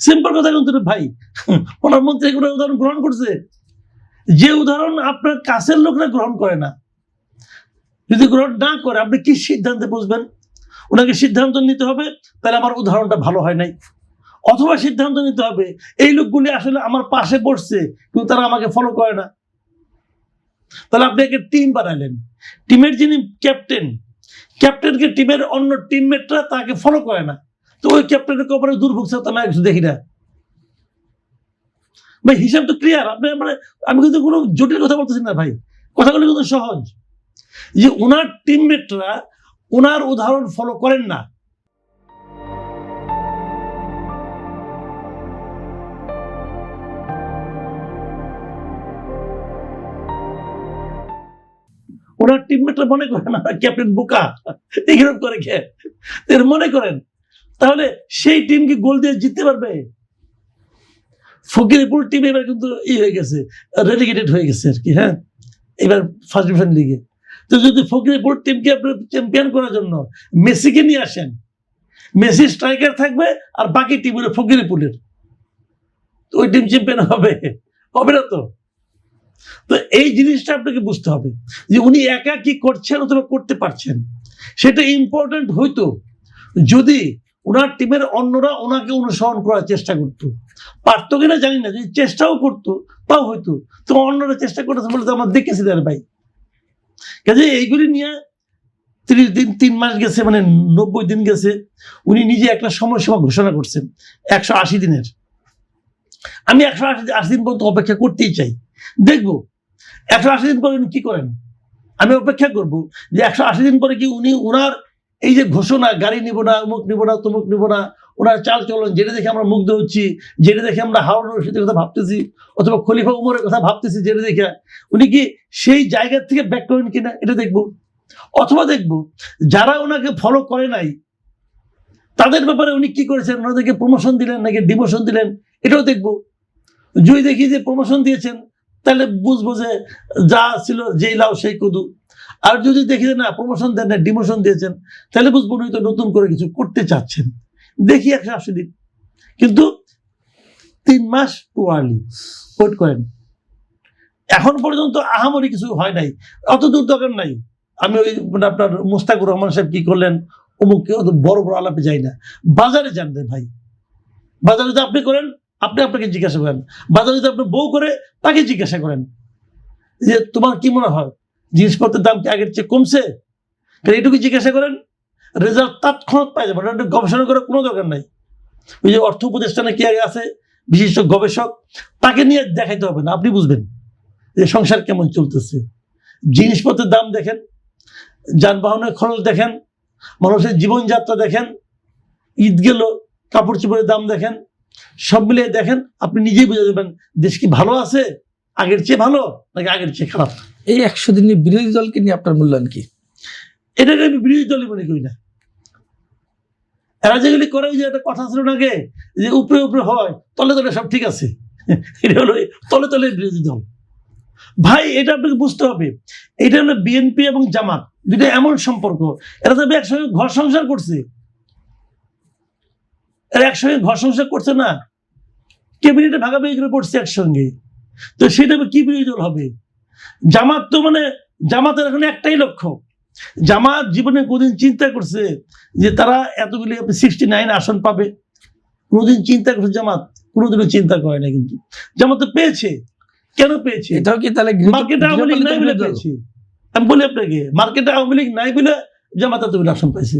Simple কথা কিন্তু ভাই, ওনার মধ্যে এগুলো উদাহরণ গ্রহণ করছে, যে উদাহরণ আপনার কাছের লোকরা গ্রহণ করে না। যদি গ্রহণ না করে আপনি কি সিদ্ধান্তে বুঝবেন? ওনাকে সিদ্ধান্ত নিতে হবে তাহলে আমার উদাহরণটা ভালো হয় নাই, অথবা সিদ্ধান্ত নিতে হবে এই লোকগুলি আসলে আমার পাশে পড়ছে কিন্তু তারা আমাকে ফলো করে না। তাহলে আপনি একটা টিম বানালেন, টিমের যিনি ক্যাপ্টেনকে টিমের অন্য টিমমেটরা তাকে ফলো করে না, তো ওই ক্যাপ্টেনের কপালে দুর্ভোগ তো আমি কিছু দেখি না। ভাই হিসাব তো ক্লিয়ার। আপনি মানে আমি কিন্তু কোনো জটিল কথা বলতেছি না ভাই, কথাগুলো কিন্তু সহজ। যে ওনার টিমমেটরা ওনার উদাহরণ ফলো করেন না, ওনার টিমমেটরা মনে করেন না ক্যাপ্টেন বোকা, এরকম করে খেয়ে এর মনে করেন, তাহলে সেই টিম কি গোল দিয়ে জিততে পারবে? ফকিরপুর টিম এবার কিন্তু হয়ে গেছে, রেলিগেটেড হয়ে গেছে আর কি। হ্যাঁ, এবার ফার্স্ট ডিভিশন লিগে। তো যদি ফকিরপুর টিমকে আপনি চ্যাম্পিয়ন করার জন্য মেসিকে নিয়ে আসেন, মেসি স্ট্রাইকার থাকবে আর বাকি টিম হলো ফকিরপুরের, ওই টিম চ্যাম্পিয়ন হবে না তো। তো এই জিনিসটা আপনাকে বুঝতে হবে যে উনি একা কি করছেন অথবা করতে পারছেন, সেটা ইম্পর্টেন্ট হইতো যদি ওনার টিমের অন্যরা ওনাকে অনুসরণ করার চেষ্টা করতো। পারতো কিনা জানি না, যদি চেষ্টাও করতো তাও হয়তো, তো অন্যরা চেষ্টা করতেছে বলে তো আমরা দেখেছি তার ভাই। কাজে এইগুলি নিয়ে 30 দিন 3 মাস গেছে, মানে 90 দিন গেছে, উনি নিজে একটা সময়সীমা ঘোষণা করছেন 180 দিনের। আমি 180 দিন পর্যন্ত অপেক্ষা করতেই চাই, দেখবো 180 দিন পরে উনি কি করেন। আমি অপেক্ষা করব যে 180 দিন পরে কি উনি ওনার এই যে ঘোষণা, গাড়ি নিব না, অমুক নিব না, তমুক নিব না, ওনার চাল চলন যেটা দেখে আমরা মুগ্ধ হচ্ছি, যেটা দেখে আমরা হারুন রশিদের কথা ভাবতেছি, অথবা খলিফা উমরের কথা ভাবতেছি, যেটা দেখে উনি কি সেই জায়গা থেকে ব্যাক করেন কিনা এটা দেখবো। অথবা দেখবো যারা ওনাকে ফলো করে নাই তাদের ব্যাপারে উনি কি করেছেন, ওনাদেরকে প্রমোশন দিলেন নাকি ডিমোশন দিলেন, এটাও দেখবো। যদি দেখি যে প্রমোশন দিয়েছেন তাহলে বুঝবো যে যা ছিল যেই লাউ সেই কদু। আর যদি দেখি যে না প্রমোশন দেন না, ডিমোশন দিয়েছেন, তাহলে বুঝবো উনি তো নতুন করে কিছু করতে চাচ্ছেন। দেখি 180 দিন, কিন্তু 3 মাস টু আর্লি ওয়েট করেন। এখন পর্যন্ত আহামরি কিছু হয় নাই, অত দূর দরকার নাই। আমি ওই মানে আপনার মুস্তাকুর রহমান সাহেব কি করলেন অমুক অত বড় বড় আলাপে যাই না। বাজারে যান রে ভাই, বাজারে যদি আপনি করেন আপনি আপনাকে জিজ্ঞাসা করেন, বাজারে যদি আপনি বউ করে তাকে জিজ্ঞাসা করেন যে তোমার কি মনে হয় জিনিসপত্রের দাম কি আগের চেয়ে কমছে, এইটুকু জিজ্ঞাসা করেন, রেজাল্ট তৎক্ষণাৎ পাই যাবেন, এটা গবেষণা করার কোনো দরকার নাই। ওই যে অর্থ উপদেষ্টানে কি আগে আছে বিশিষ্ট গবেষক, তাকে নিয়ে দেখাইতে হবে না, আপনি বুঝবেন যে সংসার কেমন চলতেছে। জিনিসপত্রের দাম দেখেন, যানবাহনের খরচ দেখেন, মানুষের জীবনযাত্রা দেখেন, ঈদ গেল কাপড় চোপড়ের দাম দেখেন, সব মিলিয়ে দেখেন, আপনি নিজেই বুঝে যাবেন দেশ কি ভালো আছে, আগের চেয়ে ভালো নাকি আগের চেয়ে খারাপ। এই 100 দিনে বিরোধী দলকে নিয়ে আপনার মূল্যায়ন কি? এটাকে আমি বিরোধী দলই মনে করি না। এরা যেগুলি করে, যে একটা কথা ছিল নাকি যে উপরে উপরে হয় তলে তলে সব ঠিক আছে, এটা হলো তলে তলে বিরোধী দল। ভাই এটা আপনাকে বুঝতে হবে, এটা হলো বিএনপি এবং জামাত দুটো এমন সম্পর্ক, এরা তবে একসঙ্গে ঘর সংসার করছে, এরা একসঙ্গে ঘর সংসার করছে না, ক্যাবিনেটে ভাগাভাগি করে পড়ছে একসঙ্গে, তো সেটা কি বিরোধী দল হবে? জামাত তো মানে জামাতের এখন একটাই লক্ষ্য, জামাত জীবনে কোনদিন চিন্তা করছে যে তারা এতগুলি 69 আসন পাবে? কোনোদিন চিন্তা করছে জামাত? কোনোদিনও চিন্তা করে না। কিন্তু জামাত তো পেয়েছে, কেন পেয়েছে? এটাও কি তাহলে মার্কেটে আওয়ামী লীগ নাই বলে পেয়েছে। আমি বলি আপনাকে, মার্কেটে আওয়ামী লীগ নাই বলে জামাত এতগুলি আসন পাইছে।